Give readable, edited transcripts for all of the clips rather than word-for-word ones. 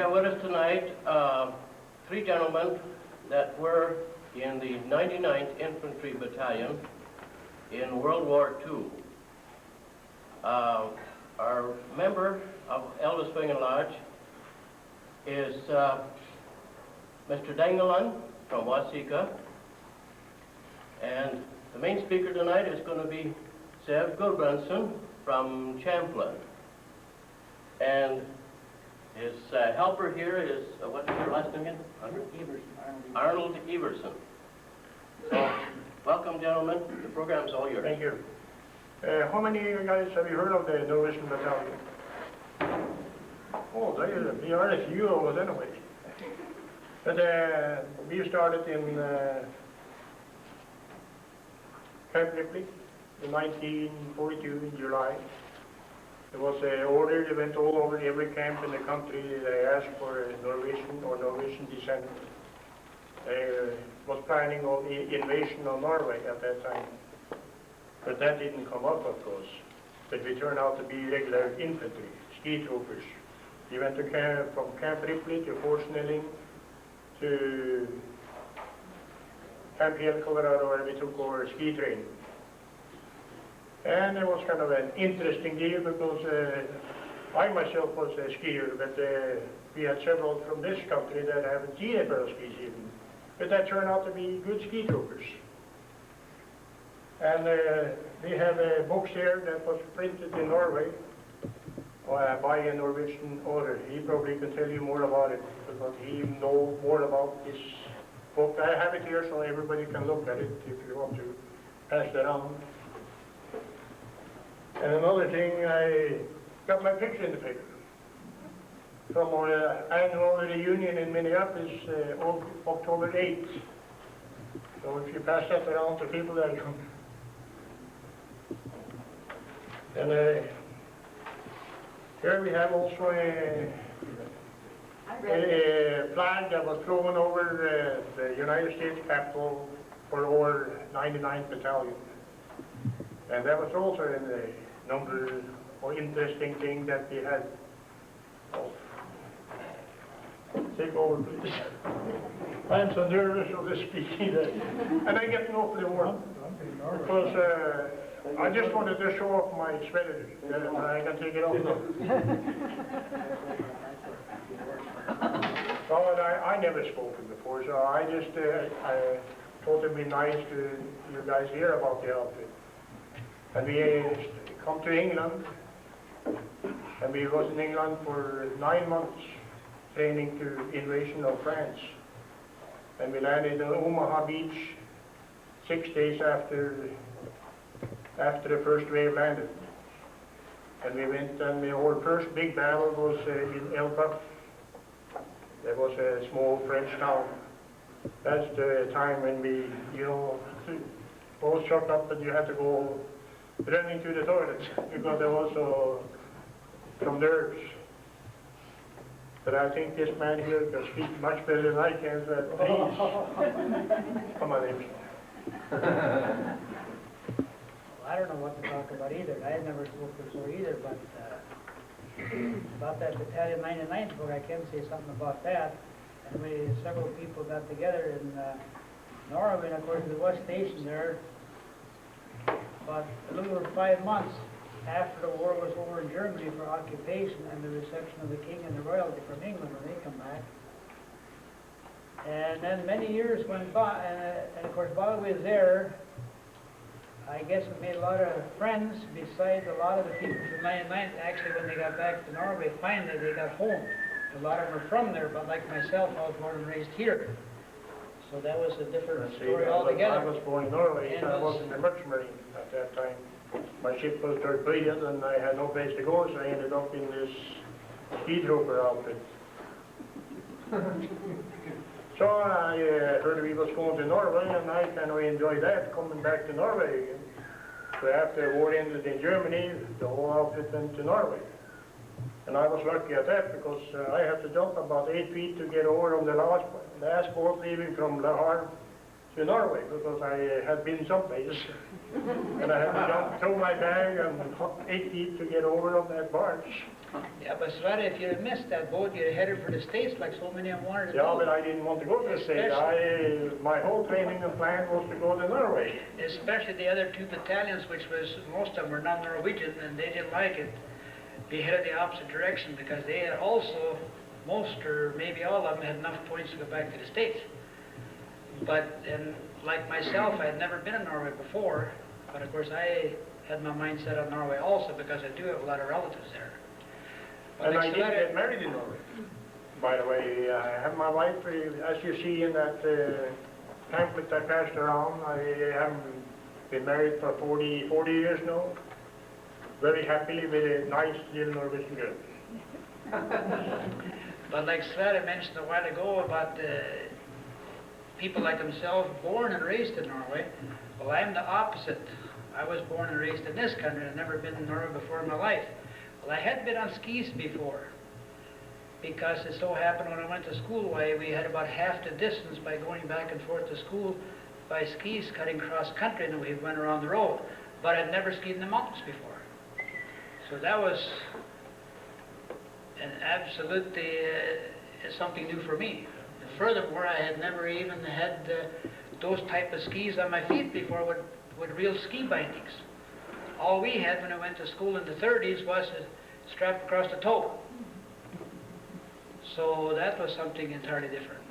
have with us tonight three gentlemen that were in the 99th Infantry Battalion in World War II. Our member of Elvis Swingin' Lodge is Mr. Dangalan from Waseca, and the main speaker tonight is going to be Seb Gulbrandsen from Champlain. And his helper here is, what's your last name again? Arnold Everson. So, welcome, gentlemen. The program's all yours. Thank you. How many of you guys have you heard of the Norwegian Battalion? Oh, they are a few of us anyway. But we started in Camp Ripley in 1942 in July. There was an order that went all over every camp in the country. They asked for a Norwegian or Norwegian descent. They was planning on the invasion of Norway at that time. But that didn't come up, of course. But we turned out to be regular infantry, ski troopers. We went to from Camp Ripley to Fort Snelling to Camp Hill, Colorado, where we took over ski training. And it was kind of an interesting deal because I myself was a skier, but we had several from this country that haven't seen a pair of skis even. But that turned out to be good ski troopers. And we have books here that was printed in Norway by a Norwegian author. He probably can tell you more about it because he knows more about this book. I have it here so everybody can look at it if you want to pass it on. And another thing, I got my picture in the paper from our annual reunion in Minneapolis, October 8th. So if you pass that around to people that come. And here we have also a flag that was flown over the United States Capitol for our 99th Battalion. And that was also in the number or interesting thing that we had. Oh. Take over, please. I'm so nervous of this speaking, and I get awfully warm because I just wanted to show off my sweater. I can take it off now. So I never spoken before, so I just I thought it'd be nice to you guys hear about the outfit. And we come to England, and we was in England for 9 months, training to invasion of France. And we landed in Omaha Beach 6 days after the first wave landed. And we went, and our first big battle was in Elba. There was a small French town. That's the time when we, all shut up and you had to go running to the toilet because there was some nerves. But I think this man here can speak much better than I can, so please, come on in. I don't know what to talk about either. I had never spoken before either, but about that Battalion 99th book, I can say something about that. And several people got together in Norway, and of course we was stationed there about a little over 5 months after the war was over in Germany for occupation and the reception of the King and the royalty from England when they come back. And then many years went by, and of course while we was there, I guess we made a lot of friends besides a lot of the people from 99th. Actually, when they got back to Norway, finally they got home. A lot of them were from there, but like myself, I was born and raised here. So that was a different story altogether. I was born in Norway, and I was in the Merchant Marine at that time. My ship was torpedoed, and I had no place to go, so I ended up in this ski trooper outfit. So I heard we was going to Norway, and I kind of enjoyed that, coming back to Norway again. So after the war ended in Germany, the whole outfit went to Norway. And I was lucky at that because I had to jump about 8 feet to get over on the last boat leaving from La Havre, to Norway because I had been someplace. And I had to jump, throw my bag and hop 8 feet to get over on that barge. Yeah, but Sweater, if you had missed that boat, you'd have headed for the States like so many of them wanted to Yeah, do. but I didn't want to go to the States. My whole training and plan was to go to Norway. Especially the other two battalions, which was, most of them were non-Norwegian, and they didn't like it. They headed the opposite direction because they had also, most or maybe all of them had enough points to go back to the States. But, and like myself, I had never been in Norway before, but of course I had my mind set on Norway also because I do have a lot of relatives there. But And like I did Sweater- get married in Norway. By the way, I have my wife, as you see in that pamphlet I passed around. I have been married for 40 years now. Very happily with a nice little Norwegian girl. But like Sverre mentioned a while ago about people like himself born and raised in Norway, well, I'm the opposite. I was born and raised in this country. I've never been in Norway before in my life. Well, I had been on skis before because it so happened when I went to school, we had about half the distance by going back and forth to school by skis cutting cross country, and we went around the road. But I'd never skied in the mountains before. So that was an absolutely something new for me. And furthermore, I had never even had those type of skis on my feet before with real ski bindings. All we had when I went to school in the 30s was a strap across the toe. So that was something entirely different.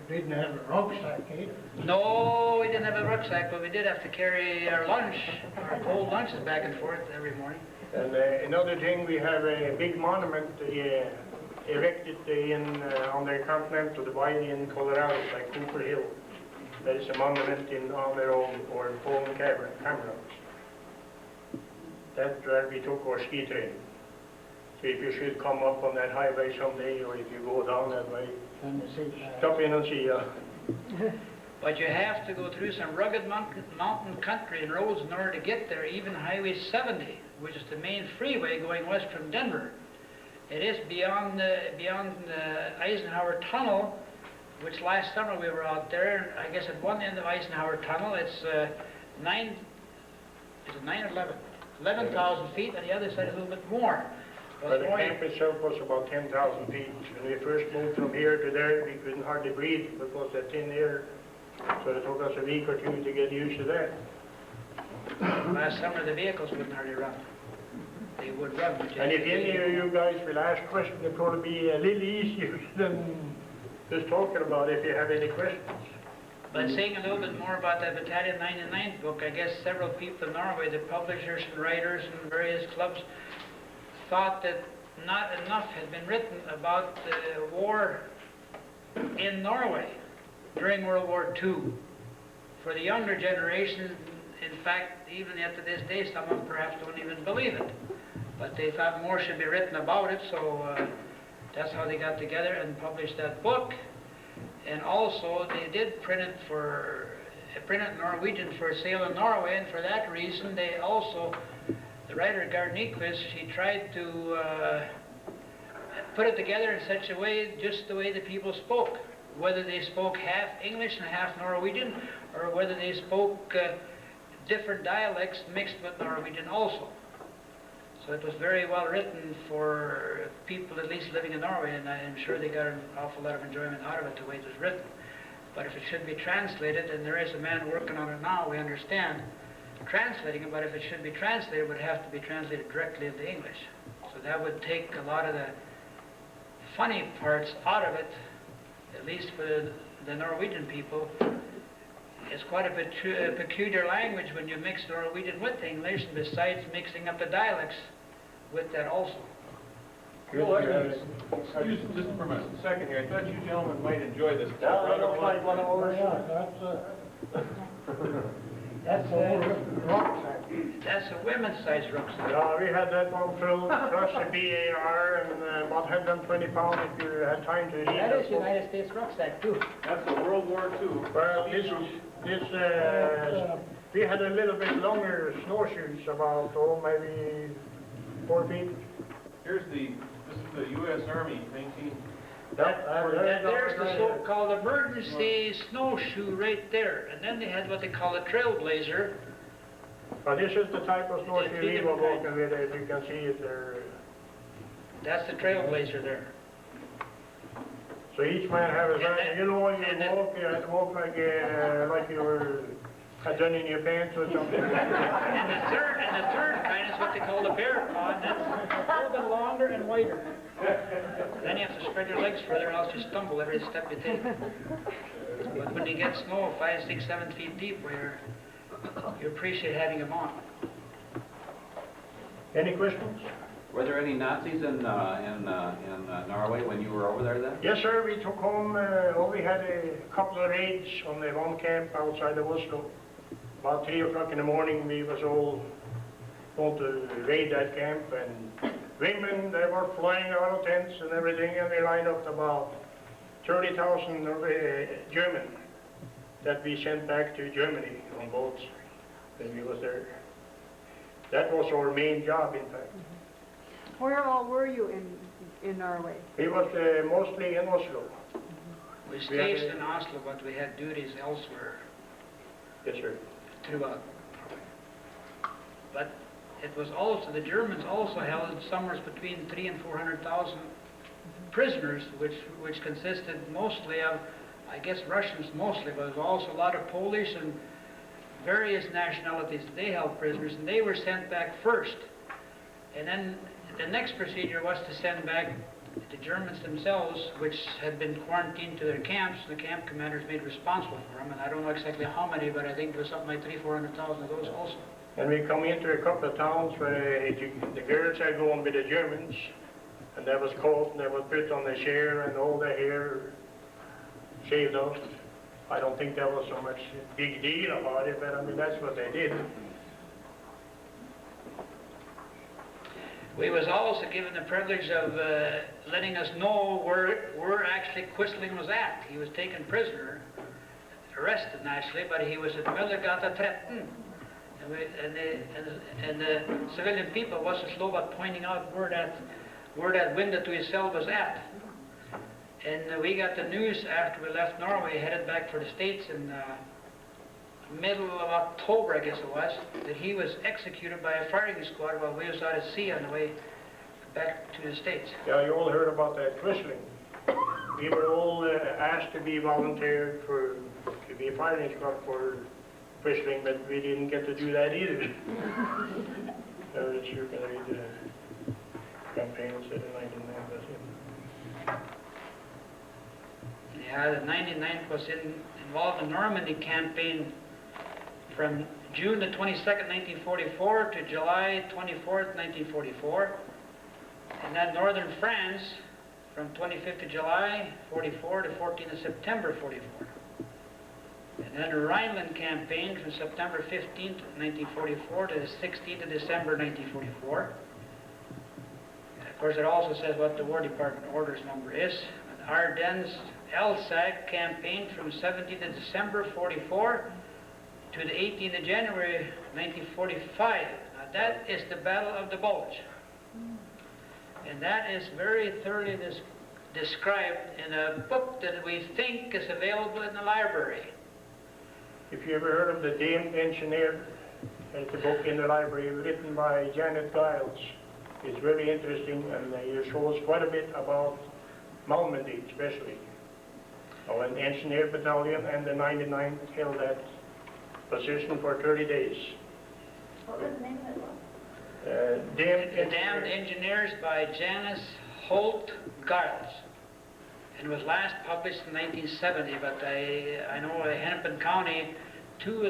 You didn't have a rucksack either. No, we didn't have a rucksack, but we did have to carry our lunch, our cold lunches back and forth every morning. And another thing, we have a big monument erected on the Continental Divide in Colorado, like Cooper Hill. That is a monument in honor of our own cameras. That's where we took our ski training. So if you should come up on that highway someday, or if you go down that way, stop in and see. But you have to go through some rugged mountain country and roads in order to get there, even Highway 70, which is the main freeway going west from Denver. It is beyond the Eisenhower Tunnel, which last summer we were out there. I guess at one end of Eisenhower Tunnel, it's 9 or 11? 11,000 feet, and the other side is a little bit more. But the camp itself was about 10,000 feet. When we first moved from here to there, we couldn't hardly breathe because of thin air. So it took us a week or two to get used to that. Last summer the vehicles wouldn't hardly run. They would run. But And if any of you guys will ask questions, it'll probably be a little easier than just talking about if you have any questions. But saying a little bit more about that Battalion 99 book, I guess several people in Norway, the publishers and writers and various clubs, thought that not enough had been written about the war in Norway during World War II. For the younger generation, in fact, even yet to this day, some of them perhaps don't even believe it. But they thought more should be written about it, so that's how they got together and published that book. And also, they did print it in Norwegian for sale in Norway, and for that reason, they also, the writer Gard Nyquist, she tried to put it together in such a way, just the way the people spoke. Whether they spoke half English and half Norwegian, or whether they spoke different dialects mixed with Norwegian also. So it was very well written for people at least living in Norway, and I am sure they got an awful lot of enjoyment out of it the way it was written. But if it should be translated, and there is a man working on it now, we understand, translating it, but if it should be translated, it would have to be translated directly into English. So that would take a lot of the funny parts out of it, at least for the Norwegian people. It's quite a peculiar language when you mix Norwegian with English, besides mixing up the dialects with that also. Excuse me just for a second here. I thought you gentlemen might enjoy this. Yeah, that looks like one of ours. That's a rucksack. That's a women's size rucksack. Yeah, we had that one filled plus a BAR and about 120 pounds if you had time to read. That is United States rucksack too. That's a World War II. Well, we had a little bit longer snowshoes, about, maybe 4 feet. This is the U.S. Army And there's the so-called emergency snowshoe right there. And then they had what they call a trailblazer. But this is the type of snowshoe three we were different walking with, as you can see it there. That's the trailblazer there. So each man have his own, you know, when and you walk like you were done in your pants or something. And the third kind is what they call the bear paw. That's a little bit longer and wider. Then you have to spread your legs further, or else you stumble every step you take. But when you get snow 5, 6, 7 feet deep, where you appreciate having them on. Any questions? Were there any Nazis in Norway when you were over there then? Yes, sir, we took home, we had a couple of raids on the one camp outside of Oslo. About 3 o'clock in the morning, we was all going to raid that camp, and women, they were flying out of tents and everything, and we lined up about 30,000 German that we sent back to Germany on boats when we was there. That was our main job, in fact. Where all were you in Norway? We was mostly in Oslo. We stayed in Oslo, but we had duties elsewhere Yes, sir. throughout. But it was also, the Germans also held somewhere between 300,000 and 400,000 prisoners, which consisted mostly of, I guess, Russians mostly, but there was also a lot of Polish and various nationalities that they held prisoners, and they were sent back first. And then the next procedure was to send back the Germans themselves, which had been quarantined to their camps. The camp commanders made responsible for them, and I don't know exactly how many, but I think there was something like 300,000 or 400,000 of those also. And we come into a couple of towns where the girls are going with the Germans, and they was caught and they was put on the chair and all their hair shaved off. I don't think there was so much big deal about it, but I mean, that's what they did. We was also given the privilege of letting us know where actually Quisling was at. He was taken prisoner, arrested naturally, but he was at Møllergata 13. And the civilian people wasn't slow about pointing out where that window to his cell was at. And we got the news after we left Norway, headed back for the States in middle of October, I guess it was, that he was executed by a firing squad while we was out at sea on the way back to the States. Yeah, you all heard about that Quisling. We were all asked to be volunteered to be a firing squad for Quisling, but we didn't get to do that either. So it's sure going to be the campaign instead of 1999. Yeah, the 99th was involved in the Normandy campaign from June the 22nd, 1944 to July 24th, 1944. And then northern France from 25th of July 44 to 14th of September 44. And then the Rhineland campaign from September 15th, 1944 to the 16th of December 1944. And of course, it also says what the War Department orders number is. The Ardennes LSAG campaign from 17th of December 44 to the 18th of January 1945. Now that is the Battle of the Bulge. And that is very thoroughly described in a book that we think is available in the library. If you ever heard of the Dame Engineer, it's a book in the library written by Janet Giles. It's very interesting, and it shows quite a bit about Malmedy especially. Oh, an engineer battalion and the 99th held that position for 30 days. What was the name of it? The Damned Engineers by Janice Holt Giles. And it was last published in 1970, but I know Hennepin County, two or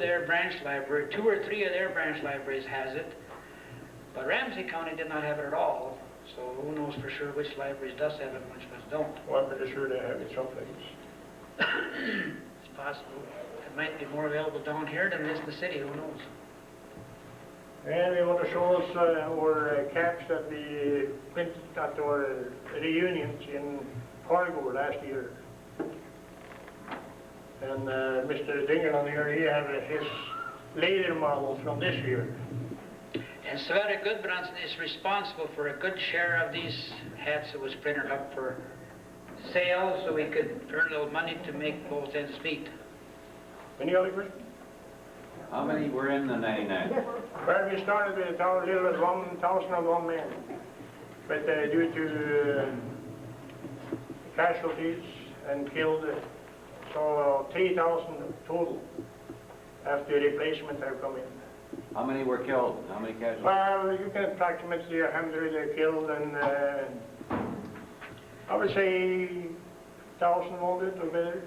three of their branch libraries has it. But Ramsey County did not have it at all. So who knows for sure which libraries does have it and which ones don't. Well, I'm pretty sure they have it someplace. It's possible. It might be more available down here than it is in the city, who knows? And we want to show us our caps that we printed at our reunions in Fargo last year. And Mr. Dingerland here, he has his later model from this year. And Sverre Gudbrandsen is responsible for a good share of these hats that was printed up for sale so we could earn a little money to make both ends meet. Any other questions? How many were in the 99? Well, we started with a little as 1,001 men, but due to casualties and killed, so 3,000 total after replacement have come in. How many were killed? How many casualties? Well, you can approximately 100 killed and I would say 1,000 wounded or better.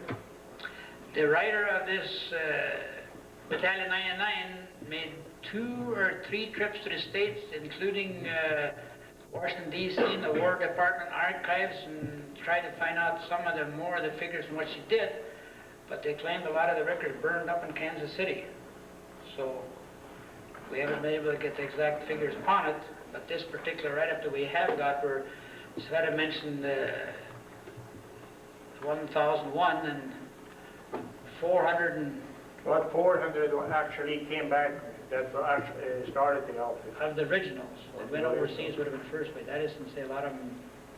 The writer of this Battalion 99 made 2 or 3 trips to the States, including Washington, D.C., and the War Department archives, and tried to find out some of the more of the figures from what she did, but they claimed a lot of the records burned up in Kansas City. So we haven't been able to get the exact figures on it, but this particular write-up that we have got, where Sveta mentioned 1,001 and 400 and... About 400 actually came back that actually started the outfit. of the originals that went overseas would have been first, but that isn't to say a lot of them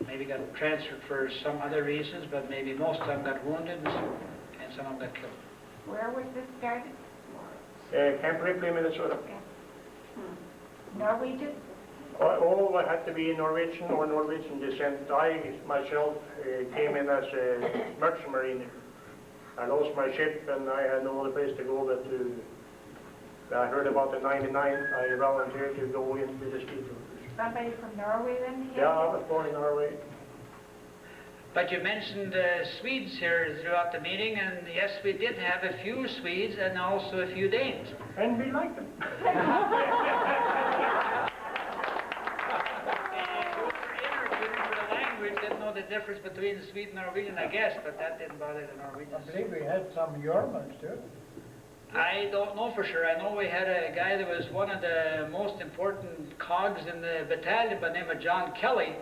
maybe got transferred for some other reasons, but maybe most of them got wounded and some of them got killed. Where was this started? Camp Ripley, Minnesota. Norwegian? All had to be Norwegian or Norwegian descent. I myself came in as a merchant marine. I lost my ship and I had no other place to go but to... I heard about the 99. I volunteered to go into the stevedores. Somebody from Norway then? Yeah, I was born in Norway. But you mentioned Swedes here throughout the meeting, and yes, we did have a few Swedes and also a few Danes. And we liked them. Didn't know the difference between the Swede and Norwegian, I guess, but that didn't bother the Norwegians. I believe we had some Yormans too. I don't know for sure. I know we had a guy that was one of the most important cogs in the battalion by the name of John Kelly.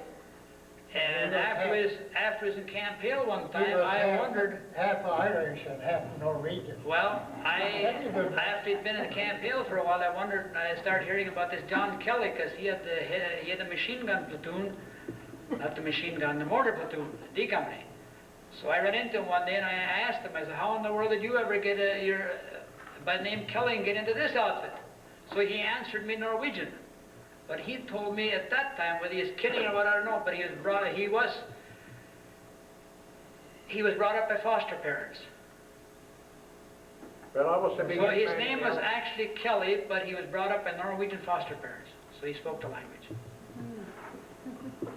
And after he was in Camp Hill one time, I wondered... Half Irish and half Norwegian. Well, after he'd been in Camp Hill for a while, I wondered, and I started hearing about this John Kelly, because he had a machine gun platoon, not the machine gun, the mortar platoon, D Company. So I ran into him one day and I asked him, I said, how in the world did you ever get by the name Kelly and get into this outfit? So he answered me Norwegian. But he told me at that time, whether he was kidding or what, I don't know, but he was brought up by foster parents. Well, I was the biggest So his fan name of was the- actually Kelly, but he was brought up by Norwegian foster parents. So he spoke the language.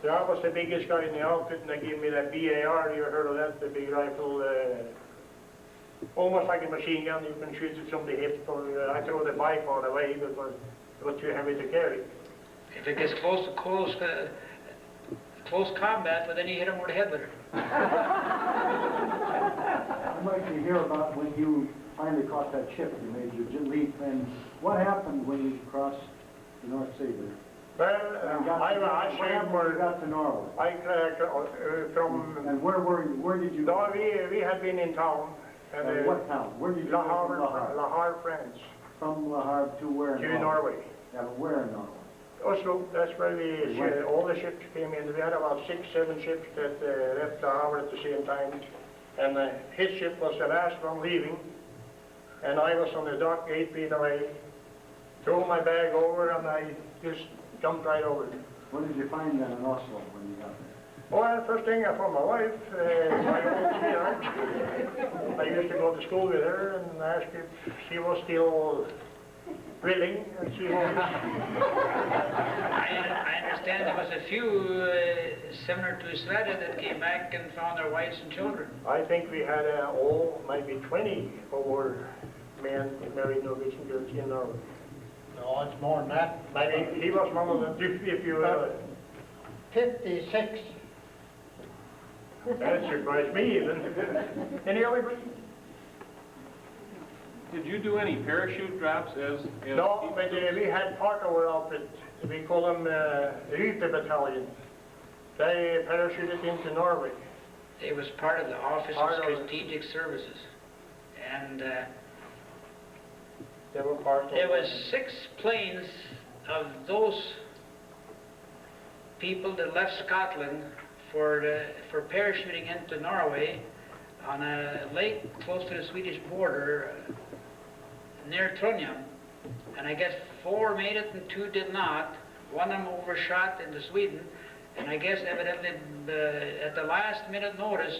Yeah, I was the biggest guy in the outfit, and they gave me that BAR. You heard of that? The big rifle, almost like a machine gun. You can shoot at somebody's hip. Or I throw the bike all the way because it was too heavy to carry. If it gets close combat, but then you hit him over the head with it. I'd like to hear about when you finally caught that ship you made your leap, and what happened when you crossed the North Sea there? Well, I What swam happened when you for... got to Norway? From... And where were you? Where did you No, go? we had been in town. And, What town? Where did you La go from Havre, La Havre? La Havre, France, From La Havre to where in to Norway. Yeah, where in Norway? Oslo, that's where Where? all the ships came in. We had about 6, 7 ships that left La Havre at the same time. And his ship was the last one leaving. And I was on the dock 8 feet away. Threw my bag over and I just jumped right over it. What did you find then in Oslo when you got there? Well, first thing I found my wife, my old sweetheart. I used to go to school with her and asked if she was still willing, and she was. I understand there was a few similar to Sveta that came back and found their wives and children. I think we had maybe 20 over men married Norwegian girls in Norway. No, it's more than that. Maybe he was one of them, if you... 56. That surprised me even. Any other questions? Did you do any parachute drops as No, but we had part of our outfit. We call them Rype Battalion. They parachuted into Norway. It was part of the Office Part of of it. Strategic Services. And They were part of there was 6 planes of those people that left Scotland for parachuting into Norway on a lake close to the Swedish border near Trondheim. And I guess 4 made it and 2 did not. One of them overshot into Sweden. And I guess evidently at the last minute notice,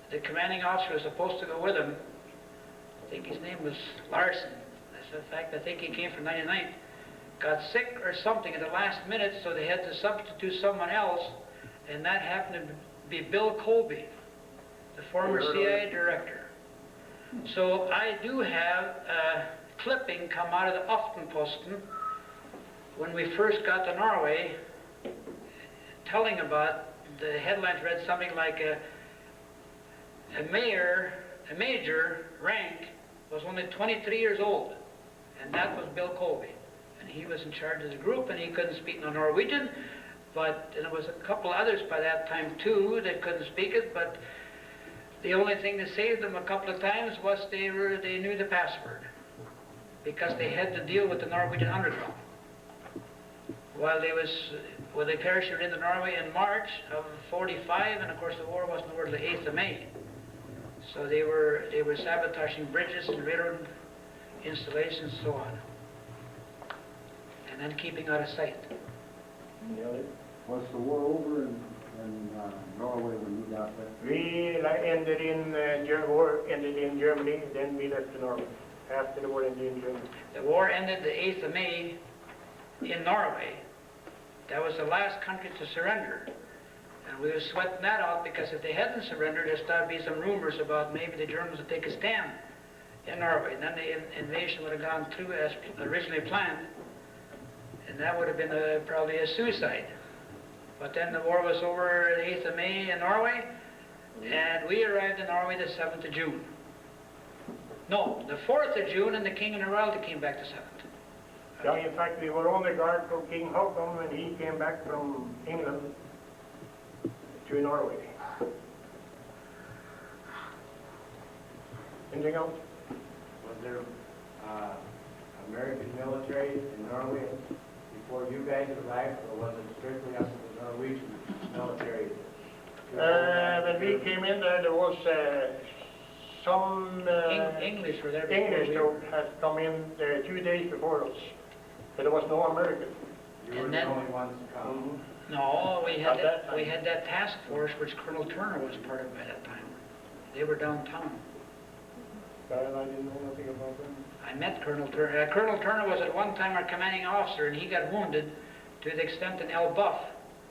the commanding officer was supposed to go with him. I think his name was Larson. That's a fact. I think he came from 99th. Got sick or something at the last minute, so they had to substitute someone else. And that happened to be Bill Colby, the former CIA director. So I do have a clipping come out of the Aftenposten when we first got to Norway, telling about, the headlines read something like a major rank was only 23 years old, and that was Bill Colby. And he was in charge of the group, and he couldn't speak no Norwegian, but and there was a couple others by that time too that couldn't speak it, but the only thing that saved them a couple of times was they knew the password, because they had to deal with the Norwegian underground. While they parachuted into Norway in March of '45, and of course the war wasn't over till the 8th of May. So they were sabotaging bridges and railroad installations and so on, and then keeping out of sight. Was the war over in Norway when you got there? We ended in war ended in Germany, then we left to Norway. After the war ended in Germany. The war ended the 8th of May in Norway. That was the last country to surrender. And we were sweating that out because if they hadn't surrendered, there started to be some rumors about maybe the Germans would take a stand in Norway. And then the invasion would have gone through as originally planned. And that would have been probably a suicide. But then the war was over the 8th of May in Norway, and we arrived in Norway the 7th of June. No, the 4th of June, and the King and the Royalty came back the 7th. Yeah, in fact, we were on the guard for King Haakon when he came back from England to Norway. Anything else? Was there American military in Norway before you guys arrived, or was it strictly up to the Norwegian military? When we came in there was some English were there. English had come in 2 days before us. But there was no American. You were the only ones to come. No, we had that task force which Colonel Turner was part of by that time. They were downtown. I didn't know nothing about them. I met Colonel Turner. Colonel Turner was at one time our commanding officer, and he got wounded to the extent in El Buff,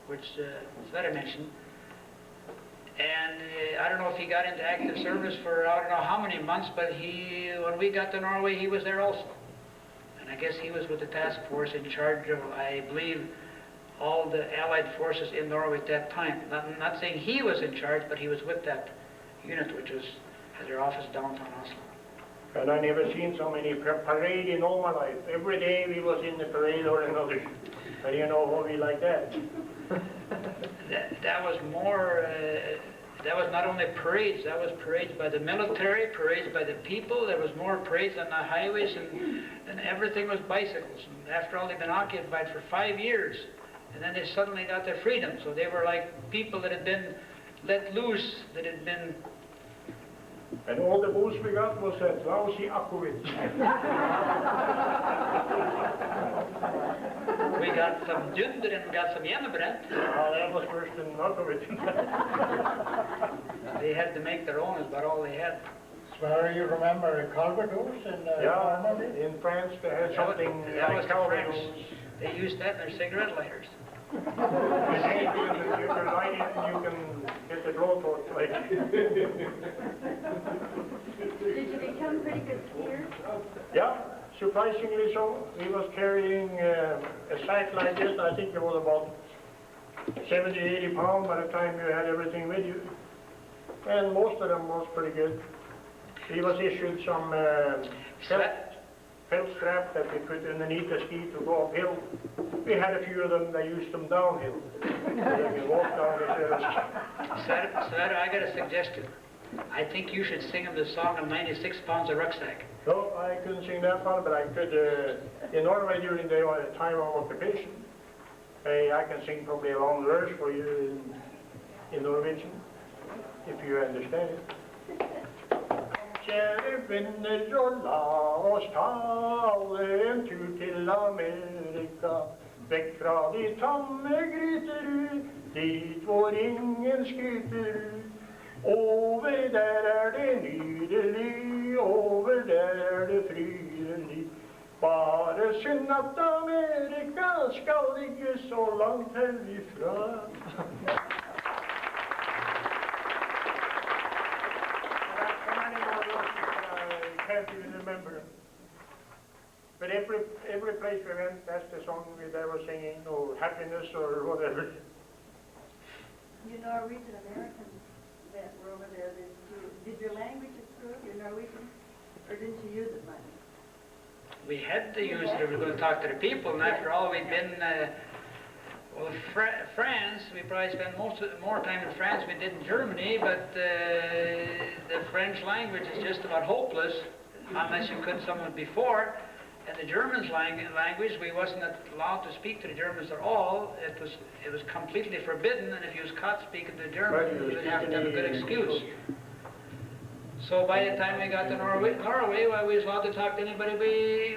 which Sveta mentioned. And I don't know if he got into active service for I don't know how many months, but when we got to Norway, he was there also. And I guess he was with the task force in charge of, I believe, all the Allied forces in Norway at that time. Not saying he was in charge, but he was with that unit, which had their office downtown Oslo. And I never seen so many parade in all my life. Every day we was in the parade or another. I didn't know how we like that. That was more, that was not only parades, that was parades by the military, parades by the people. There was more parades on the highways, and everything was bicycles. And after all, they'd been occupied for 5 years, and then they suddenly got their freedom. So they were like people that had been let loose, that had been... And all the booze we got was that lousy aquavit. We got some dunder and got some Jannebrand. Oh, that was worse than aquavit. They had to make their own, is about all they had. Swear you remember Calvados in Yeah, Normandy? in France they had something That was like the French. Calvados. They used that in their cigarette lighters. You can light it and you can get the blowtorch like. Did you become pretty good skiers? Yeah, surprisingly so. We was carrying a sack like this. I think it was about 70, 80 pounds by the time you had everything with you. And most of them was pretty good. We was issued some felt strap that we put underneath the ski to go uphill. We had a few of them that used them downhill. So they could walk down the hills. Sveta, I got a suggestion. I think you should sing him the song of 96 pounds of rucksack. No, I couldn't sing that one, but I could, in Norway during the time of occupation, I can sing probably a long verse for you in Norwegian, if you understand it. Kjære venner, og la oss ta en tur til Amerika. Vekk fra de tamme gryter ut, dit hvor ingen skryter ut. Over der det nydelig, over der det frydelig. Bare synd at Amerika skal ligge så langt herifra. I can't even remember. But every place we went, that's the song they were singing, or happiness or whatever. You Norwegian Americans that were over there, did your language improve, your Norwegian, or didn't you use it much? We had to use it if we were going to talk to the people, and after all, we'd been, well, France, we probably spent more time in France than we did in Germany, but the French language is just about hopeless, unless you could someone before. And the Germans' language, we wasn't allowed to speak to the Germans at all. It was completely forbidden, and if you was caught speaking to the Germans, you would have to have a good excuse. So by the time we got to Norway, well, we was allowed to talk to anybody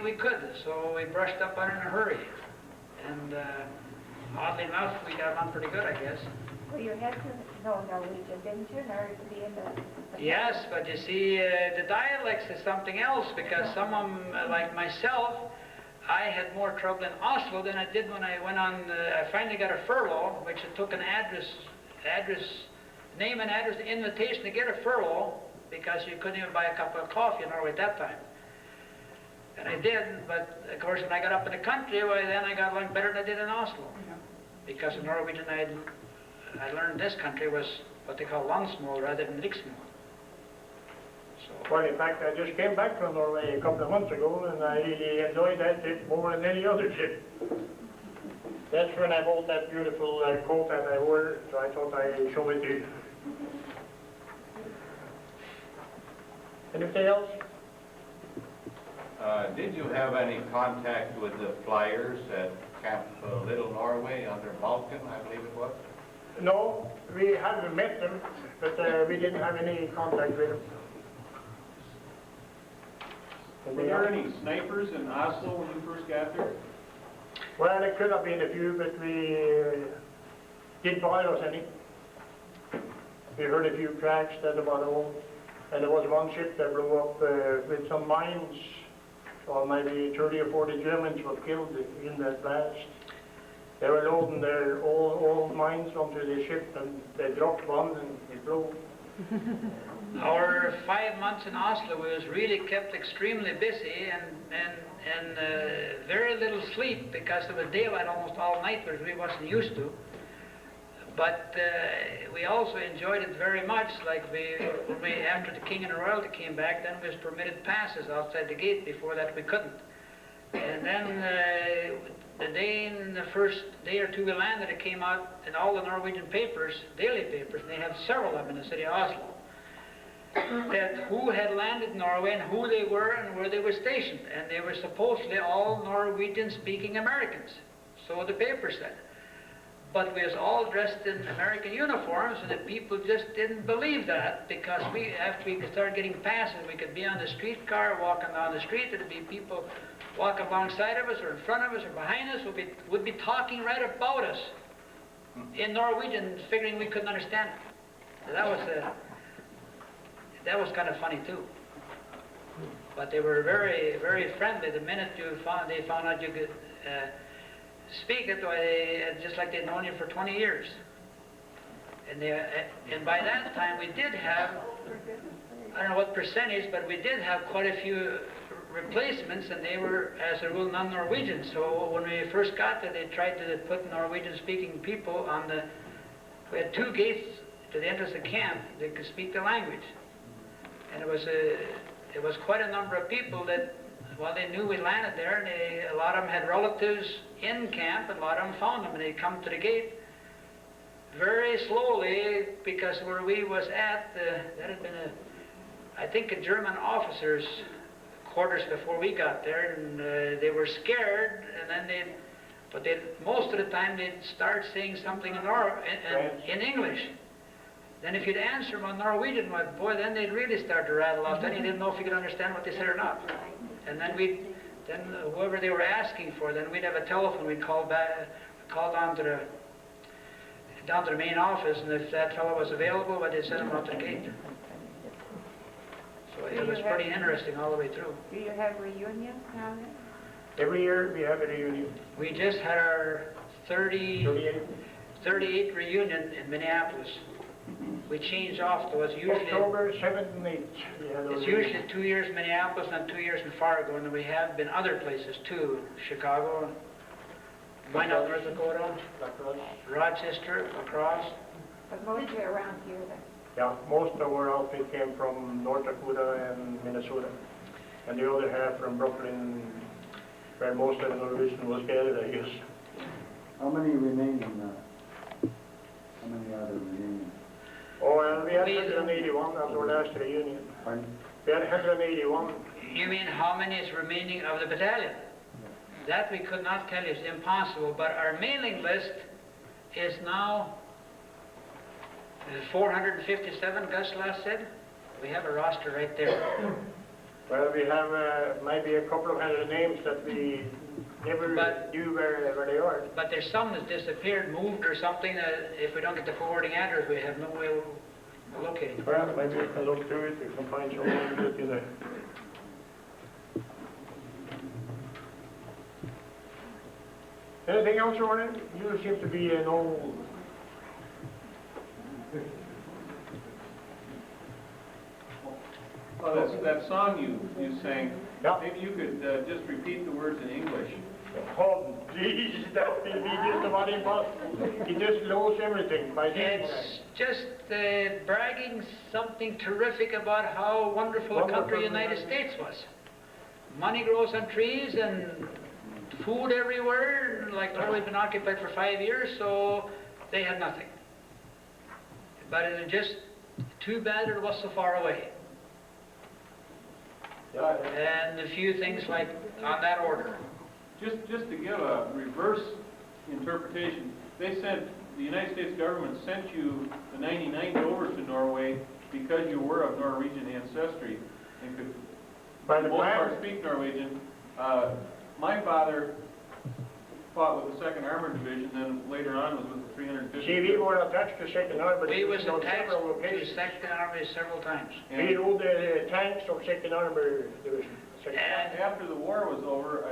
we could. So we brushed up on it in a hurry. And oddly enough, we got on pretty good, I guess. Well, you had to know Norwegian, didn't you, in order to be in the... Yes, but you see, the dialects is something else, because some of them, like myself, I had more trouble in Oslo than I did when I went on, I finally got a furlough, which it took an name and address invitation to get a furlough, because you couldn't even buy a cup of coffee in Norway at that time. And I did, but of course when I got up in the country, well, then I got along better than I did in Oslo. Because in Norwegian I learned this country was what they call landsmål rather than riksmål. So, Well, in fact, I just came back from Norway a couple of months ago, and I really enjoyed that trip more than any other trip. That's when I bought that beautiful coat that I wore, so I thought I'd show it to you. Anything else? Did you have any contact with the flyers at Camp Little Norway under Balkan, I believe it was? No, we hadn't met them, but we didn't have any contact with them. Were there any snipers in Oslo when you first got there? Well, there could have been a few, but we didn't find us any. We heard a few cracks that about all, and there was one ship that blew up with some mines. So maybe 30 or 40 Germans were killed in that blast. They were loading their all mines onto the ship, and they dropped one and it blew. our 5 months in Oslo, we was really kept extremely busy and very little sleep, because it was daylight almost all night, which we wasn't used to. But we also enjoyed it very much. Like after the King and the Royalty came back, then we was permitted passes outside the gate. Before that, we couldn't. And then in the first day or two we landed, it came out in all the Norwegian papers, daily papers, and they have several of them in the city of Oslo, that who had landed in Norway and who they were and where they were stationed. And they were supposedly all Norwegian-speaking Americans. So the paper said. But we was all dressed in American uniforms, and the people just didn't believe that, because after we started getting passes, we could be on the streetcar, walking down the street, there'd be people walking alongside of us, or in front of us, or behind us, would be talking right about us in Norwegian, figuring we couldn't understand it. So that was kind of funny too. But they were very, very friendly. The minute they found out you could speak it, just like they'd known you for 20 years. And by that time we did have, I don't know what percentage, but we did have quite a few replacements, and they were, as a rule, non-Norwegian. So when we first got there, they tried to put Norwegian-speaking people on we had 2 gates to the entrance of camp that could speak the language. And it was quite a number of people that, well, they knew we landed there, and a lot of them had relatives in camp, and a lot of them found them, and they'd come to the gate very slowly, because where we was at, that had been I think a German officer's quarters before we got there, and they were scared, and then most of the time they'd start saying something in English. Then if you'd answer them on Norwegian, well, boy, then they'd really start to rattle off. Then you didn't know if you could understand what they said or not. And then whoever they were asking for, then we'd have a telephone. We'd call down to the main office, and if that fellow was available, well, they'd send him out to the gate. So it was pretty interesting all the way through. Do you have reunions now then? Every year we have a reunion. We just had our 38th reunion in Minneapolis. We changed off, though. It's usually October 7th and 8th. It's usually 2 years in Minneapolis and 2 years in Fargo, and we have been other places too. Chicago, Minot, North Dakota, Rochester, across. But mostly around here then. Yeah, most of our outfit came from North Dakota and Minnesota. And the other half from Brooklyn, where most of the Norwegian was gathered, I guess. How many remain in how many are there remaining? Oh, well, we had 181 at our last reunion. Pardon? We had 181. You mean how many is remaining of the battalion? That we could not tell you. It's impossible. But our mailing list is now 457, Gus last said. We have a roster right there. Well, we have maybe a couple of hundred names that we never knew where they are. But there's some that disappeared, moved or something. If we don't get the forwarding address, we have no way of locating them. Well, maybe we can look through it, we can find some in there. Anything else, Ronan? You seem to be an old... Well, that song you sang, Yeah. maybe you could just repeat the words in English. Oh, geez, that will be just about impossible. He just knows everything by saying It's just bragging something terrific about how wonderful a country the United States was. Money grows on trees and food everywhere. Like Norway's been occupied for 5 years, so they had nothing. But it was just too bad it was so far away. And a few things like on that order. Just to give a reverse interpretation, they sent, the United States government sent you the 99th over to Norway because you were of Norwegian ancestry and could, for the most part, speak Norwegian. My father fought with the 2nd Armored Division, then later on was with the 350th. See, we were attached to 2nd Armored We was Division on attached several to occasions. 2nd Army several times. We rode the tanks of 2nd Armored Division. And After the war was over,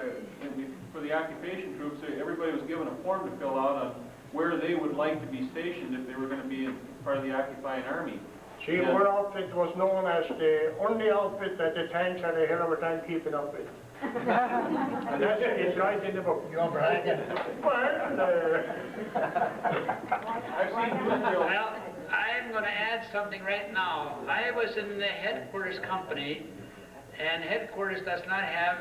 for the occupation troops, everybody was given a form to fill out on where they would like to be stationed if they were going to be part of the occupying army. See, our outfit was known as the only outfit that the tanks had a hell of a time keeping up with. And that's it's right in the book. You're bragging. I've seen newsreel. well, I'm going to add something right now. I was in the headquarters company, and headquarters does not have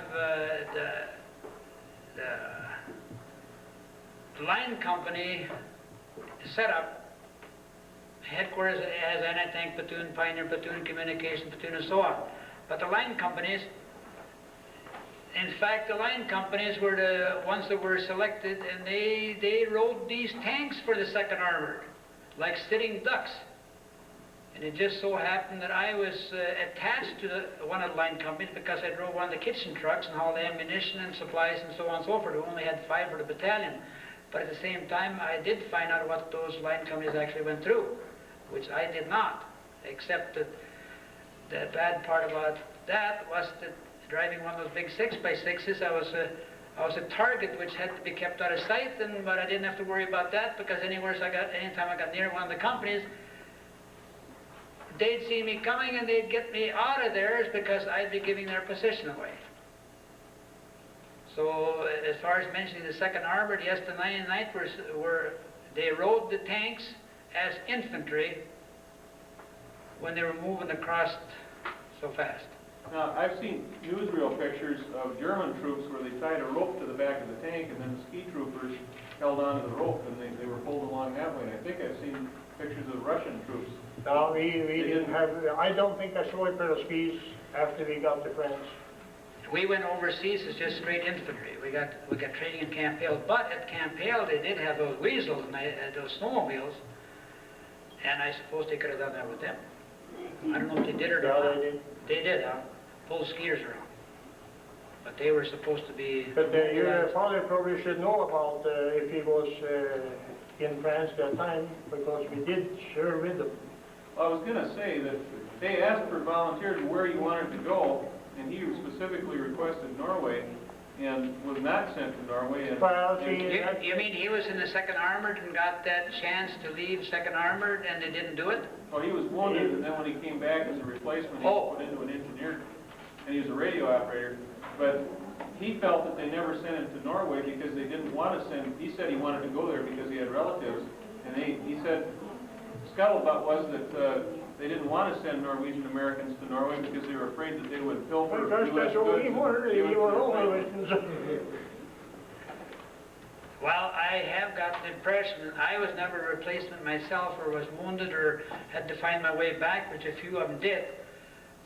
the line company set up. Headquarters has anti-tank platoon, pioneer platoon, communication platoon, and so on. But the line companies, in fact, the line companies were the ones that were selected, and they rode these tanks for the 2nd Armored, like sitting ducks. And it just so happened that I was attached to one of the line companies because I drove one of the kitchen trucks and hauled ammunition and supplies and so on and so forth. We only had 5 for the battalion. But at the same time, I did find out what those line companies actually went through, which I did not, except that the bad part about that was that driving one of those big 6x6s, I was a target which had to be kept out of sight, but I didn't have to worry about that because anytime I got near one of the companies, they'd see me coming and they'd get me out of theirs because I'd be giving their position away. So as far as mentioning the 2nd Armored, yes, the 99th they rode the tanks as infantry when they were moving across so fast. Now, I've seen newsreel pictures of German troops where they tied a rope to the back of the tank and then the ski troopers held onto the rope and they were pulled along that way. And I think I've seen pictures of Russian troops. No, we didn't have, I don't think I saw a pair of skis after we got to France. We went overseas as just straight infantry. We got training in Camp Hale, but at Camp Hale they did have those weasels and those snowmobiles. And I suppose they could have done that with them. I don't know if they did or Yeah, not. they did. They did, pull skiers around. But they were supposed to be... But your father probably should know about if he was in France that time, because we did share with them. I was gonna say that they asked for volunteers where you wanted to go, and he specifically requested Norway, and was not sent to Norway. And Well, see, You mean he was in the 2nd Armored and got that chance to leave 2nd Armored and they didn't do it? oh, he was wounded, and then when he came back as a replacement, he Oh. was put into an engineer, and he was a radio operator. But he felt that they never sent him to Norway because they didn't want to send. He said he wanted to go there because he had relatives, and he said scuttlebutt was that they didn't want to send Norwegian Americans to Norway because they were afraid that they would pilfer Well, U.S. that's all goods we and were. give it We to were their always. families. Well, I have got the impression that I was never a replacement myself, or was wounded, or had to find my way back, which a few of them did.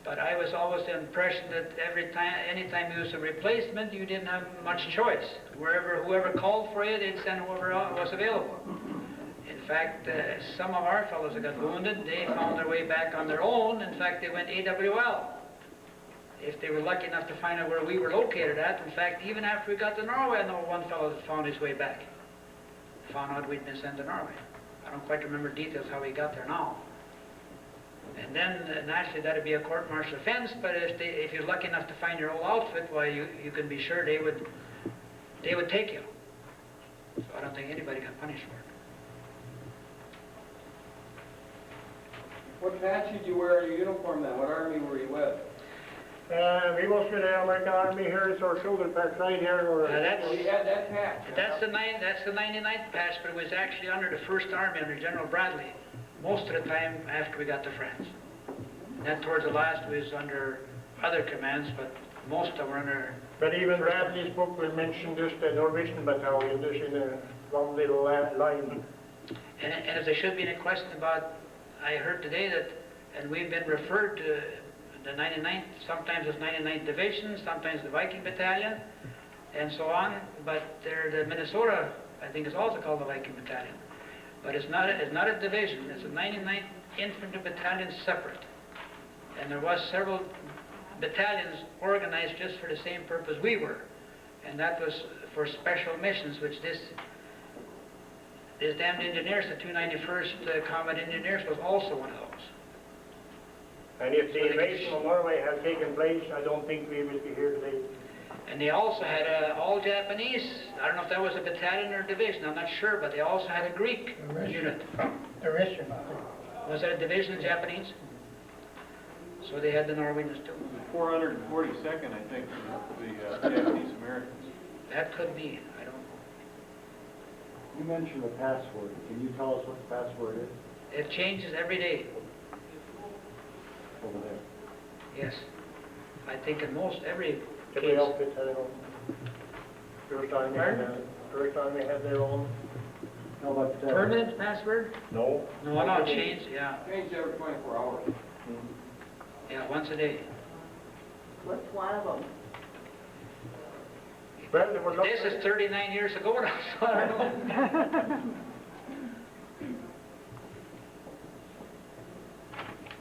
But I was always the impression that anytime you was a replacement, you didn't have much choice. Whoever called for you, they'd send whoever was available. In fact, some of our fellows that got wounded, they found their way back on their own. In fact, they went AWL. If they were lucky enough to find out where we were located at. In fact, even after we got to Norway, I know one fellow that found his way back. Found out we'd been sent to Norway. I don't quite remember details how he got there now. And then, naturally, that'd be a court-martial offense, but if you're lucky enough to find your old outfit, why, you can be sure they would take you. So I don't think anybody got punished for it. What patch did you wear in your uniform then? What army were you with? We was with the American Army here. It's our shoulder patch right here. Well, you had that patch. That's the 99th patch, but it was actually under the 1st Army, under General Bradley, most of the time after we got to France. And then towards the last, we was under other commands, but most of them were under... But even Bradley's book will mention just the Norwegian battalion, just in a one little line. And if there should be any question about, I heard today that, and we've been referred to the 99th, sometimes as 99th Division, sometimes the Viking Battalion, and so on, but the Minnesota, I think, is also called the Viking Battalion. But it's not a division, it's a 99th Infantry Battalion separate. And there was several battalions organized just for the same purpose we were, and that was for special missions, which this damned engineers, the 291st Combat Engineers, was also one of those. And if the invasion of Norway had taken place, I don't think we would be here today. And they also had all Japanese, I don't know if that was a battalion or a division, I'm not sure, but they also had a Greek unit. The Russian, Was that a division of Japanese? So they had the Norwegians too. 442nd, I think, the Japanese Americans. That could be, I don't know. You mentioned the password. Can you tell us what the password is It changes every day, over there? yes. I think in most, every Every case. outfit had their own. First time they had their own. No, but... Permanent password? No. No, it changed, yeah. Changed every 24 hours. Yeah, once a day. What's one of them? Well, they were This is 39 years ago now, so I don't know.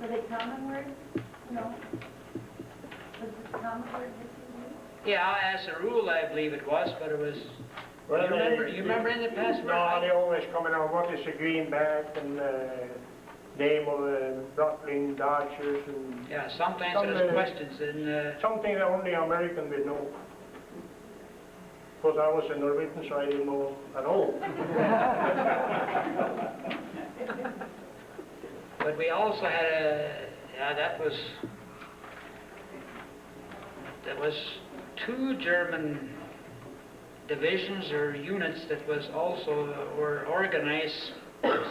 Were they common words? No. Was it common words that you used? Yeah, as a rule, I believe it was, but it was... Well, you remember in the past? No, they always coming out, what is a greenback and name of Brooklyn Dodgers and... Yeah, sometimes there's questions and... something that only American would know. Because I was a Norwegian, so I didn't know at all. But we also had there was 2 German divisions or units that were organized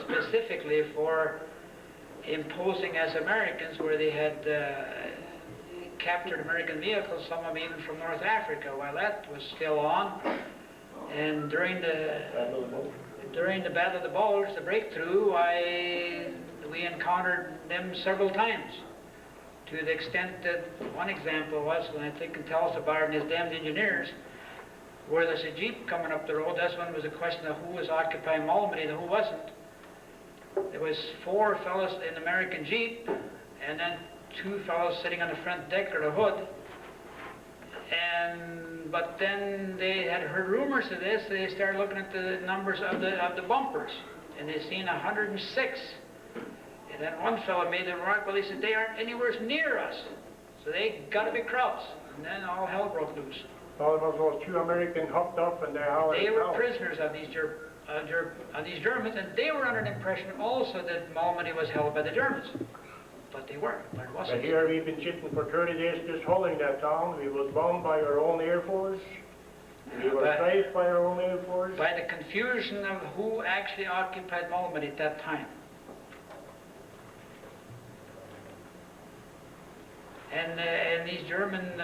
specifically for imposing as Americans, where they had captured American vehicles, some of them even from North Africa, while that was still on. And during the Battle of the Bulge, the breakthrough, we encountered them several times, to the extent that one example was, and I think can tell us about it in his damned engineers, where there's a Jeep coming up the road. That's when it was a question of who was occupying Malmedy and who wasn't. there was 4 fellows in an American Jeep, and then 2 fellows sitting on the front deck or the hood. But then they had heard rumors of this. They started looking at the numbers of the bumpers, and they seen 106. And then one fellow made the remark, well, he said, they aren't anywhere near us, so they got to be Krauts. And then all hell broke loose. Well, there was those 2 Americans hooked up and They were prisoners of these Germans, and they were under the impression also that Malmedy was held by the Germans. But they weren't. But it wasn't. But here we've been sitting for 30 days just holding that town. We was bombed by our own Air Force. We were saved by our own Air Force. By the confusion of who actually occupied Malmedy at that time. And these German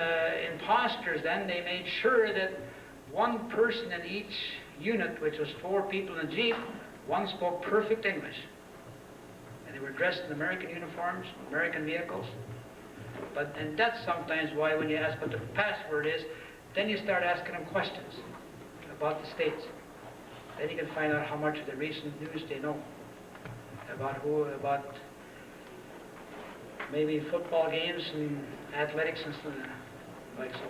imposters then, they made sure that one person in each unit, which was 4 people in a Jeep, one spoke perfect English. And they were dressed in American uniforms, American vehicles. And that's sometimes why when you ask what the password is, then you start asking them questions about the States. Then you can find out how much of the recent news they know. About maybe football games and athletics and stuff like so.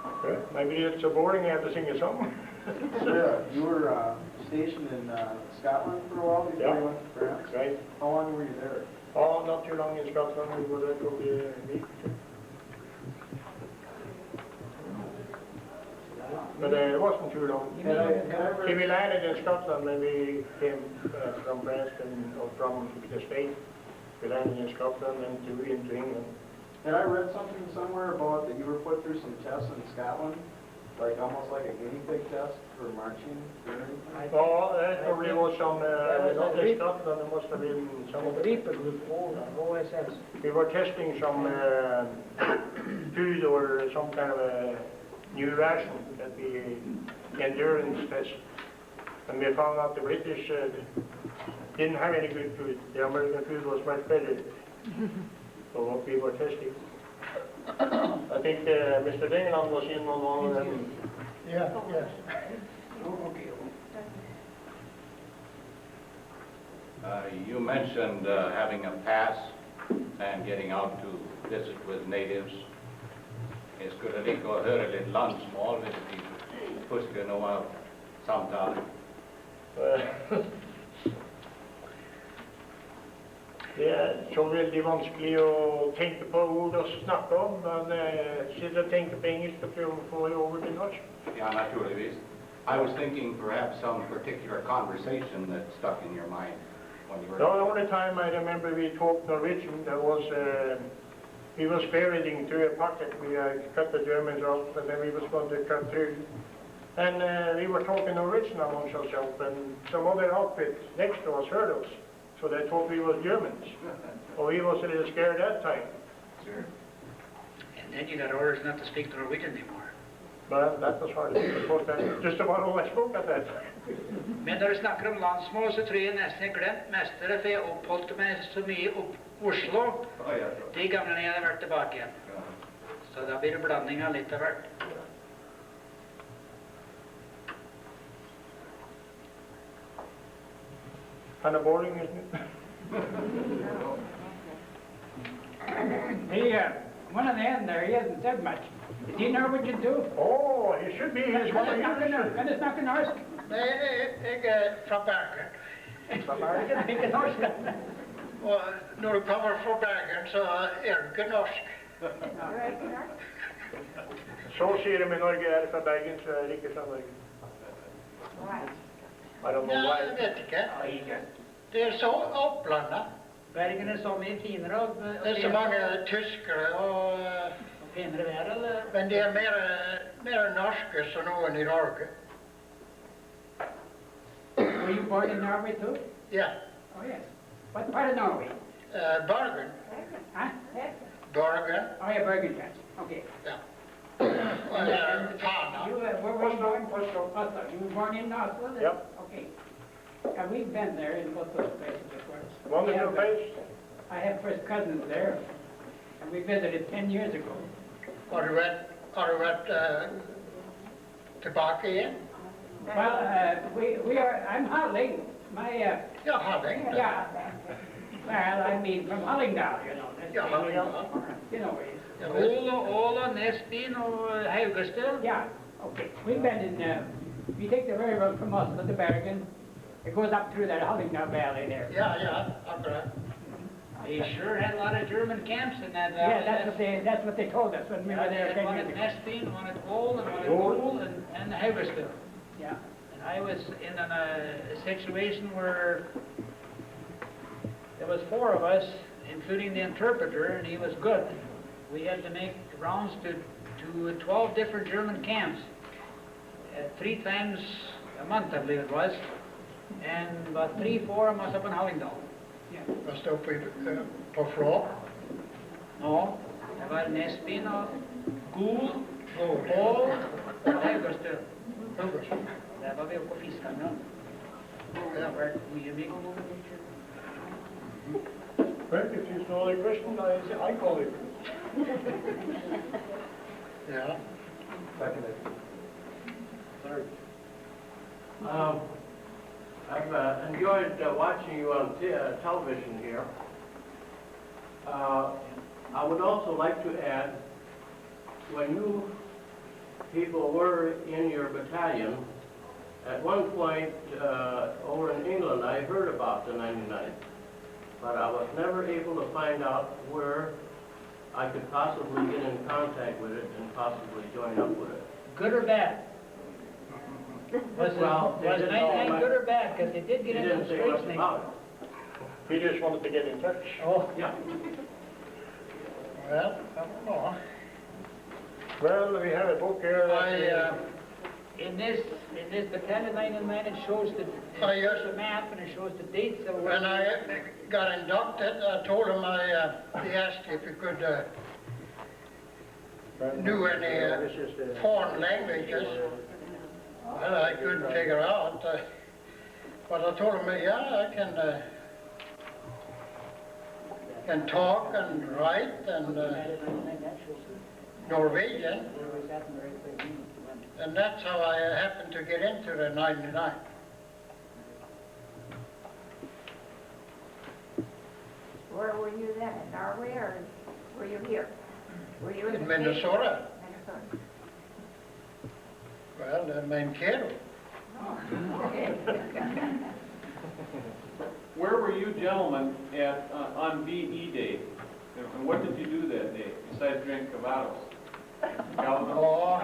Okay. Maybe it's so boring I have to sing you something. Sir, you were stationed in Scotland for a while before you went to France? Right. How long were you there? Oh, not too long in Scotland. We were there probably a week or 2. But it wasn't too long. If we landed in Scotland, then we came from Preston or from the States. We landed in Scotland and into England. Had I read something somewhere about that you were put through some tests in Scotland? Like almost like a guinea pig test for marching or anything? Oh, that probably was some, not in Scotland, it must have been some of the Reaper Group, OSS. We were testing some food or some kind of a new ration that we endurance test. And we found out the British didn't have any good food. The American food was much better for what we were testing. I think Mr. Dingland was in on one of them. Yeah, yes. Okay. You mentioned having a pass and getting out to visit with natives. Jag skulle ligga och höra lite landsmål vid fusken och samtal. Det er så veldig vanskelig å tenke på ord og snakke om, men sitter og tenker på engelsk og prøver å få det over til norsk. Yeah, naturligtvis. I was thinking perhaps some particular conversation that stuck in your mind when you were... The only time I remember we talked Norwegian, there was, we was ferreting through a pocket. We cut the Germans off, and then we was going to cut through. And we were talking Norwegian amongst ourselves, and some other outfit next to us heard us. So they thought we were Germans. Well, we was a little scared that time. Sure. And then you got orders not to speak Norwegian anymore. But that was hard. Just about all I spoke at that time. Men når du snakker om landsmål, så tror jeg nesten jeg glemt mestere, for jeg oppholdt meg så mye opp Oslo de gangene jeg hadde vært tilbake igjen. Så da blir det blanding av litt av hvert. Kind of boring, isn't it? One of the end there, he hasn't said much. Does he know what you do? Oh, he should be. He's one of Kan du snakke norsk? Nei, jeg er fra Bergen. Fra Bergen? Ikke norsk. Og når du kommer fra Bergen, så er du ikke norsk. Så sier de i Norge, er fra Bergen, så er det ikke fra Norge. I don't know Ja, why. jeg vet ikke. Det er så opplandet. Bergen er så mye finere og Det er så mange tyskere, og, finere vær, eller? men de er mer norske som noen i Norge. Were you born in Norway too? Ja, Oh yes. What part of Norway? Bergen. Huh? Bergen. Oh yeah, Bergen, yes. Okay. Ja. Og Fana. Where were you born? Oslo. You were born in Oslo? then? Yep. Okay. Yeah, we've been there in both those places, of course. Wonderful Yeah, place. I have first cousins there, and we visited 10 years ago. Har du vært tilbake igjen? I'm Holly. You're Harding? Yeah. Well, I mean, from Hallingdal, you know. Yeah, Hallingdal. You know, Åland, Esbyn och Haugestöl? yeah, okay. We've been in, we take the railroad from us to Bergen. It goes up through that Hallingdal Valley there. Yeah, okay. They sure had a lot of German camps in that valley. Yeah, that's what they told us when we were there. They had one at Esbyn, one at Ål, and one at Gool, and Haugestöl. Yeah. And I was in a situation where there was 4 of us, including the interpreter, and he was good. We had to make rounds to 12 different German camps, 3 times a month, I believe it was, and about 3-4 of us up in Hallingdal. Was det uppe på Flå? Ja, det var Esbyn och Gool, Ål och Haugestöl. Där var vi uppe och fiskade. Ja. Well, if there's no other question, I call it. Yeah. Third. I've enjoyed watching you on television here. I would also like to add, when you people were in your battalion, at one point over in England, I heard about the 99th, but I was never able to find out where I could possibly get in contact with it and possibly join up with it. Good or bad? Was Well, it 99 good or bad? Because they did get He into didn't the say much straits about it. He just wanted to get in touch. Oh, Yeah. Well, I don't know. Well, we have a book here. in this battalion 99, it shows the yes. the map and it shows the dates of When I got inducted, I told him he asked if he could knew any foreign languages. Well, I couldn't figure out. But I told him, yeah, I can talk and write and Norwegian. And that's how I happened to get into the 99. Where were you then, in Norway, or were you here? Were you in In the States? Minnesota. Minnesota. Well, in Mankato. Where were you gentlemen at, on VE Day? And what did you do that day, besides drink cavados? Oh,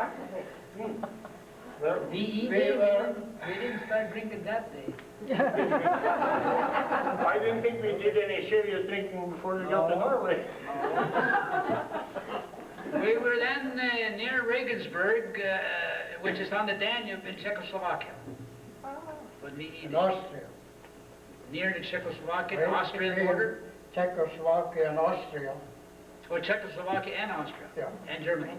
well, VE we Day, were, we didn't start drinking that day. I didn't think we did any serious drinking before we got to Norway. We were then near Regensburg, which is on the Danube in Czechoslovakia. When we in Austria. near the Czechoslovakian, Austrian border. Czechoslovakia and Austria. Or Czechoslovakia and Austria. Yeah. And Germany.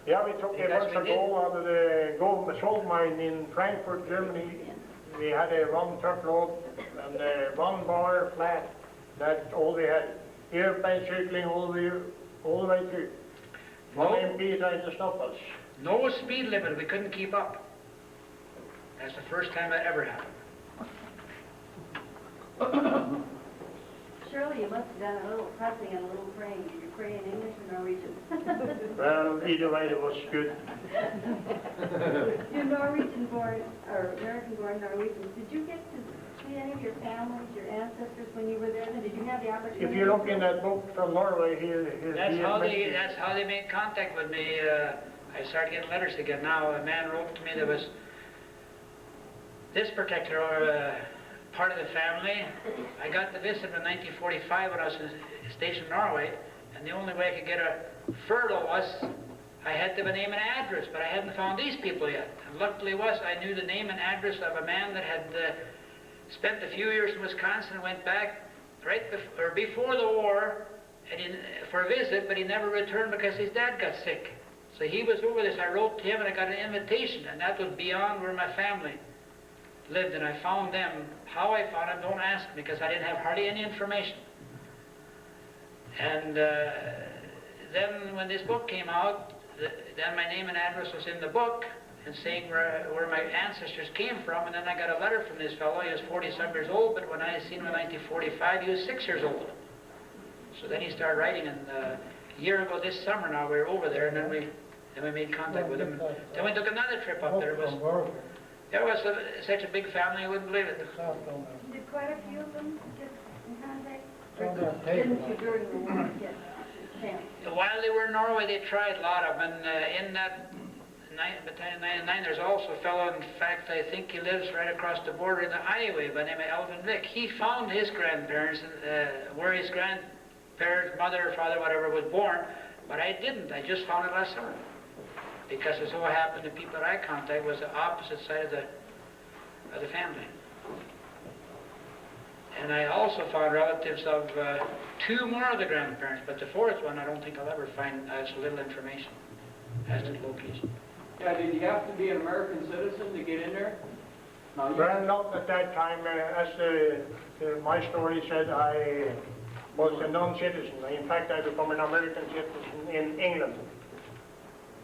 Yeah, we took a Because bunch we of gold out of the salt mine in Frankfurt, Germany. We had a 1 truckload and 1 bar flat. That's all we had. Airplane circling all the way through. No. No MP tried to stop us. No speed limit, we couldn't keep up. That's the first time that ever happened. Surely you must have done a little pressing and a little praying. Did you pray in English or Norwegian? Well, either way, it was good. You're Norwegian-born, or American-born Norwegians. Did you get to see any of your families, your ancestors when you were there? Did you have the opportunity? If you look in that book from Norway, That's how they made contact with me. I started getting letters again. Now a man wrote to me that was this particular part of the family. I got to visit in 1945 when I was stationed in Norway, and the only way I could get a furlough was I had to have a name and address, but I hadn't found these people yet. And luckily I knew the name and address of a man that had spent a few years in Wisconsin and went back before the war for a visit, but he never returned because his dad got sick. So he was over this. I wrote to him and I got an invitation, and that was beyond where my family lived, and I found them. How I found them, don't ask me, because I didn't have hardly any information. And then when this book came out, then my name and address was in the book, and saying where my ancestors came from, and then I got a letter from this fellow. He was 40-some years old, but when I seen him in 1945, he was 6 years old. So then he started writing, and a year ago this summer now, we were over there, and then we made contact with him. Then we took another trip up there. It was such a big family, you wouldn't believe it. Did quite a few of them get in contact? Or didn't you during the war get a chance? While they were in Norway, they tried a lot of them, and in that Battalion 99, there's also a fellow, in fact, I think he lives right across the border in the Iowa by the name of Elvin Vick. He found his grandparents, where his grandparents, mother, father, whatever, was born, but I didn't. I just found it last summer. Because it so happened the people that I contacted was the opposite side of the family. And I also found relatives of 2 more of the grandparents, but the 4th one I don't think I'll ever find so little information as to the location. Yeah, did you have to be an American citizen to get in there? No, you... Well, not at that time. As my story said, I was a non-citizen. In fact, I became an American citizen in England,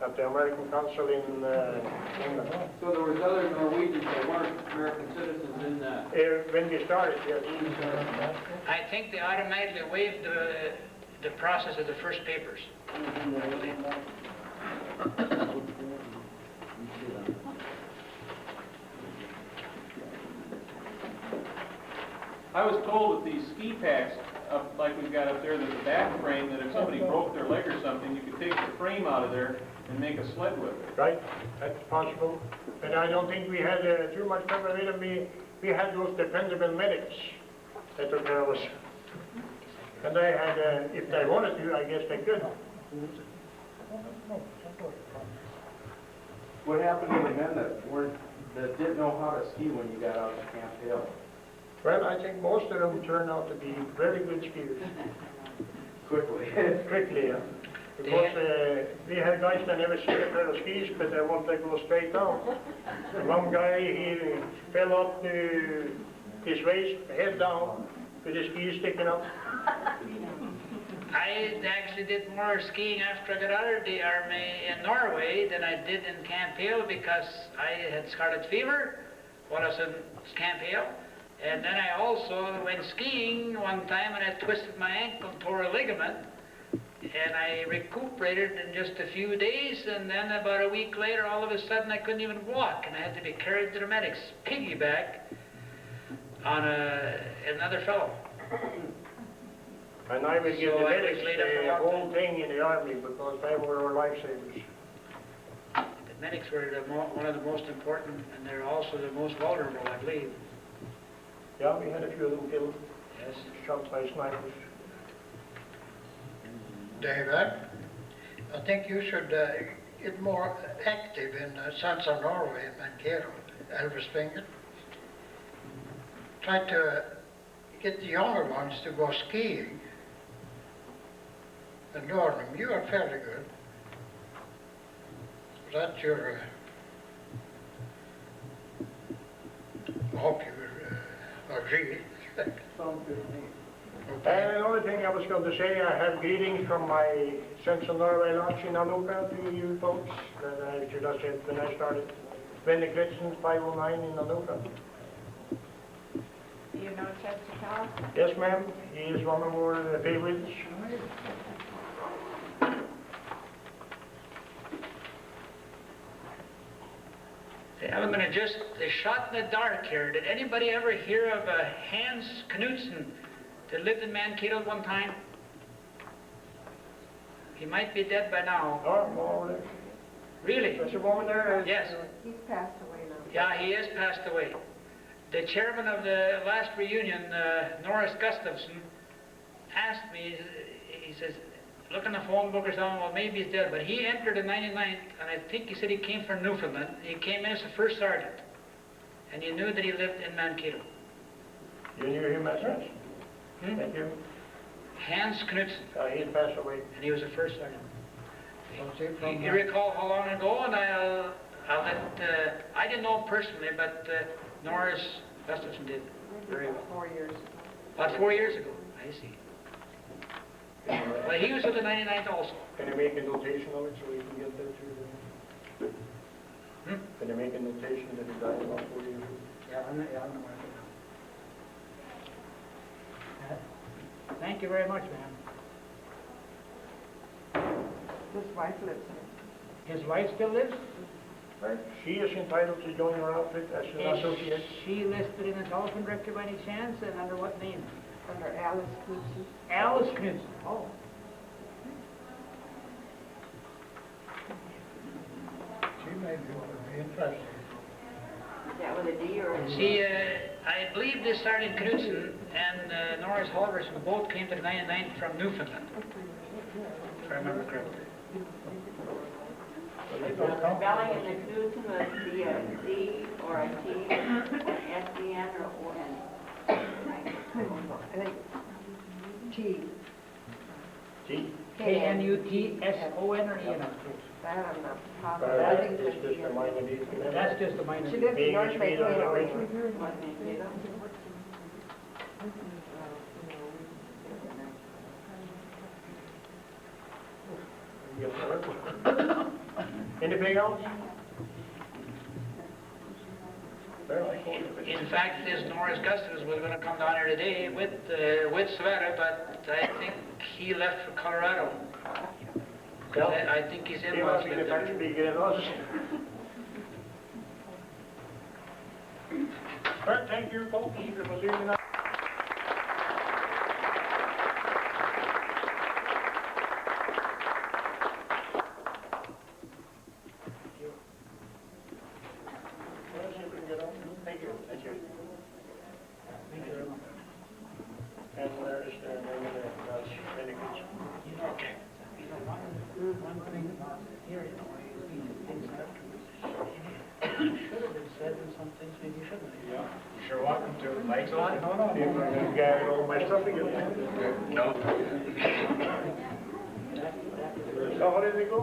at the American Consul in England. So there was other Norwegians that weren't American citizens in that? When we started, yes. I think they automatically waived the process of the first papers. I was told that these ski packs, like we've got up there, there's a back frame, that if somebody broke their leg or something, you could take the frame out of there and make a sled with it. Right, that's possible. But I don't think we had too much trouble with them. We had those dependable medics that took care of us. And they had, if they wanted to, I guess they could. What happened to the men that didn't know how to ski when you got out to Camp Hill? Well, I think most of them turned out to be very good skiers. Quickly. Quickly, yeah. Because we had guys that never seen a pair of skis, but they wanted to go straight down. One guy, he fell up to his waist, head down, with his skis sticking up. I actually did more skiing after I got out of the army in Norway than I did in Camp Hill, because I had scarlet fever while I was in Camp Hill. And then I also went skiing one time and I twisted my ankle and tore a ligament. And I recuperated in just a few days, and then about a week later, all of a sudden I couldn't even walk, and I had to be carried to the medics, piggyback on another fellow. And I would give So the I was medics laid up the for a long whole thing in the army, because they were our lifesavers. The medics were one of the most important, and they're also the most vulnerable, I believe. Yeah, we had a few of them killed. Yes. Shot by snipers. Dave, I think you should get more active in Sons of Norway and Mankato, Elvis Finger. Try to get the younger ones to go skiing and learn them. You are fairly good. That's your, I hope you agree. Sounds good to me. And another thing I was going to say, I have greetings from my Sons of Norway launch in Anuka to you folks, that I should have said when I started. Benny Gretchen, 509 in Anuka. Do you know Chester? Yes, ma'am, he is one of our favorites. I'm going to just a shot in the dark here. Did anybody ever hear of Hans Knudsen that lived in Mankato at one time? He might be dead by now. Oh, more or less. Really? There's a woman there. Yes. He's passed away now. Yeah, he is passed away. The chairman of the last reunion, Norris Gustafson, asked me, he says, look in the phone book or something, well, maybe he's dead. But he entered in 99, and I think he said he came from Newfoundland. He came in as a first sergeant. And you knew that he lived in Mankato. You knew him as such? Thank you. Hans Knudsen. He passed away. And he was a first sergeant. You recall how long ago? And I'll let, I didn't know him personally, but Norris Gustafson did. Very well. 4 years. About 4 years ago. I see. Well, he was with the 99th also. Can you make a notation of it so we can get that to Can you make a notation that he died about 4 years? Yeah, I'm not working now. Thank you very much, ma'am. His wife lives there. His wife still lives? Right. She is entitled to join your outfit as an Is associate. she listed in the telephone directory by any chance, and under what name? Under Alice Knudsen. Alice Knudsen. Oh. She may be interested. Is that with a D or a D? See, I believe this Sergeant Knudsen and Norris Halverson both came to the 99th from Newfoundland, if I remember correctly. The spelling in the Knudsen would be a D or a T, S-E-N or O-N. I think T. T. K-N-U-T-S-O-N or E-N? That I'm not But positive. I think it's just a minor deed. That's just a minor. She lives in Being North a Swede on the Mankato. region. Anything else? Well, I can't. In fact, this Norris Gustafs was going to come down here today with Savannah, but I think he left for Colorado. Well, I think his he in-laws must live get there. actually getting us. All right, thank you, folks. We'll see you tonight. Thank you. Thank you. Thank you very much. And where is the name of the delegates? Okay. One thing about here, you know, things should have been said and some things maybe shouldn't have. Yeah, you're welcome to. Lights on? No. See if I can get all my stuff again. No. So how did it go?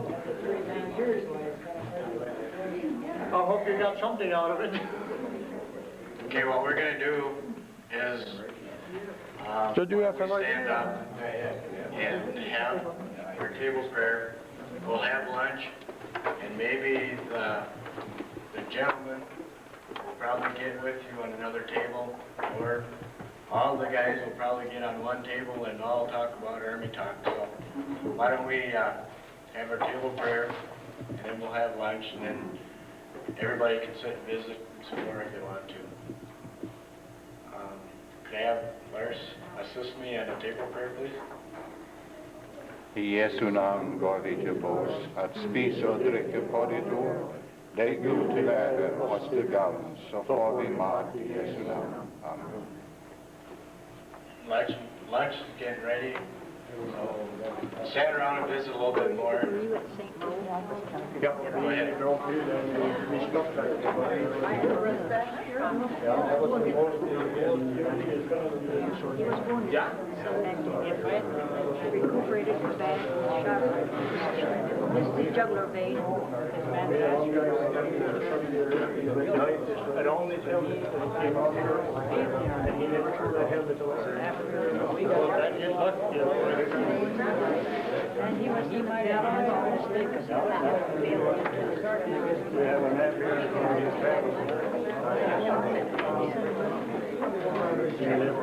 I hope you got something out of it. Okay, what we're gonna do is, we stand up and have our table prayer. We'll have lunch, and maybe the gentleman will probably get with you on another table, or all the guys will probably get on one table and all talk about Army talk. So why don't we have our table prayer, and then we'll have lunch, and then everybody can sit and visit some more if they want to. Could I have Lars assist me on a table prayer, please? I Jesu namn gav vi till oss att spisa och dricka på ditt ord. Lägg ut till världen oss till gagn, så får vi mat i Jesu namn. Amen. Lunch is getting ready. So stand around and visit a little bit more. Ja, Go ahead. Vi stoppar. Yeah. Recuperated from bad shot. His jugular vein is manufactured. And all this helmet came out here, and he never threw that helmet away. That just luck, you know. And he might have made a mistake of that. We have a map here for his family. He lived